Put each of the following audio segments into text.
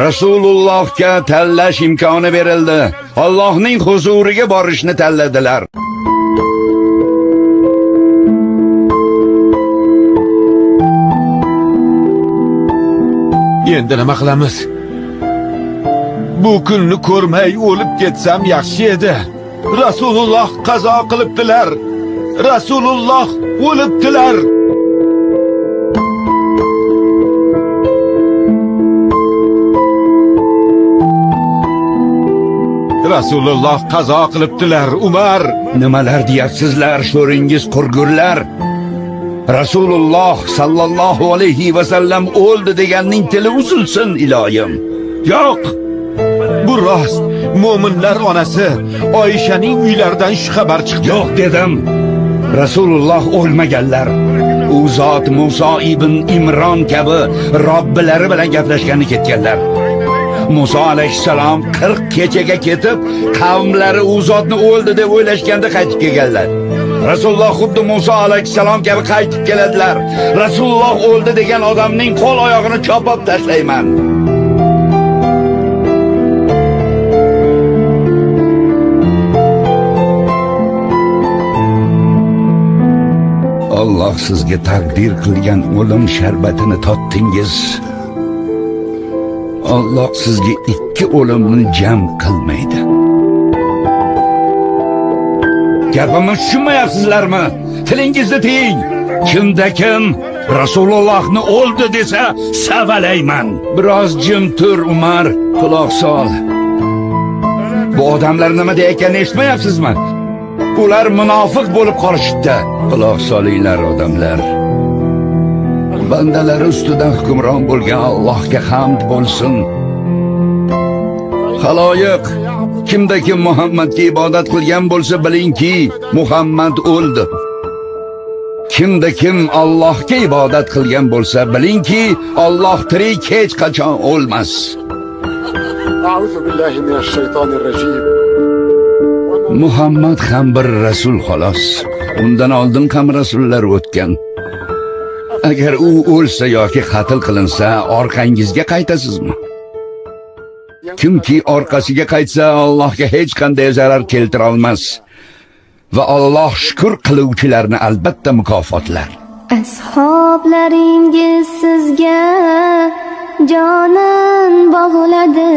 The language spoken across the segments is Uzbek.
Rasulullohga tanlash imkoni berildi. Allohning huzuriga borishni tanladilar. Endi nima qilamiz? Bu kunni ko'rmay o'lib ketsam yaxshi edi. Rasululloh qazo qilibdilar. Rasululloh o'libdilar. Rasululloh qazo qilibdilar, Umar. Nimalar deyapsizlar, sho'ringiz qurgurlar? Rasululloh sallallohu alayhi va sallam o'ldi deganning tili uzilsin iloyim. Yo'q. Bu rost. Mo'minlar onasi Oyshaning uylaridan shu xabar chiqdi. Yo'q dedim. Rasululloh o'lmaganlar. U zot Musa ibn Imron kabi Robbilari bilan gaplashgani ketganlar. Musa alayhissalom 40 kechaga ketib, qavmlari u zotni o'ldi deb o'ylashganda qaytib kelganlar. Rasululloh xuddi Musa alayhissalom kabi qaytib keladilar. Rasululloh o'ldi degan odamning qo'l oyog'ini chopib tashlayman. Alloh sizga taqdir qilgan o'lim sharbatini totdingiz. Alloh sizga ikki o'limni jam qilmaydi. Gapimni tushunmayapsizlarmi? Tilingizni tiying. Kimda kim Rasulullohni o'ldi desa, savalayman. Biroz jim tur, Umar, quloq sol. Bu odamlar nima deyotganini eshitmayapsizmi? Ular munofiq bo'lib qolishibdi. Quloq solinglar odamlar. Bandalari ustidan hukmron bo'lgan Allohga hamd bo'lsin. Xaloyiq, kimda kim Muhammadga ibodat qilgan bo'lsa bilingki, Muhammad o'ldi. Kimda kim Allohga ibodat qilgan bo'lsa bilingki, Alloh tirik hech qachon o'lmas. A'udhu billahi minash shaytonir rajim. Muhammad ham bir rasul xolos. Undan oldin ham rasullar o'tgan. Agar u o'lsa yoki qatl qilinsa, orqangizga qaytasizmi? Kimki orqasiga qaytsa, Allohga hech qanday zarar keltira olmas. Va Alloh shukr qiluvchilarni albatta mukofotlar. Ashoblaringiz sizga jonin bog'ladi.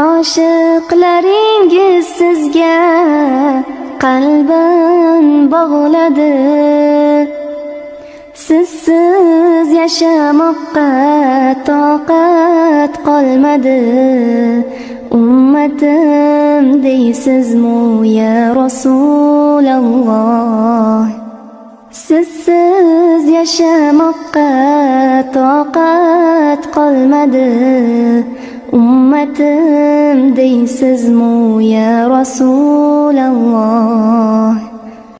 Oshiqlaringiz sizga qalbin bog'ladi. Sizsiz yashamoqqa toqat qolmadi. Ummatim deysizmi ya Rasululloh? Sizsiz yashamoqqa toqat qolmadi. Ummatim deysizmi ya Rasululloh?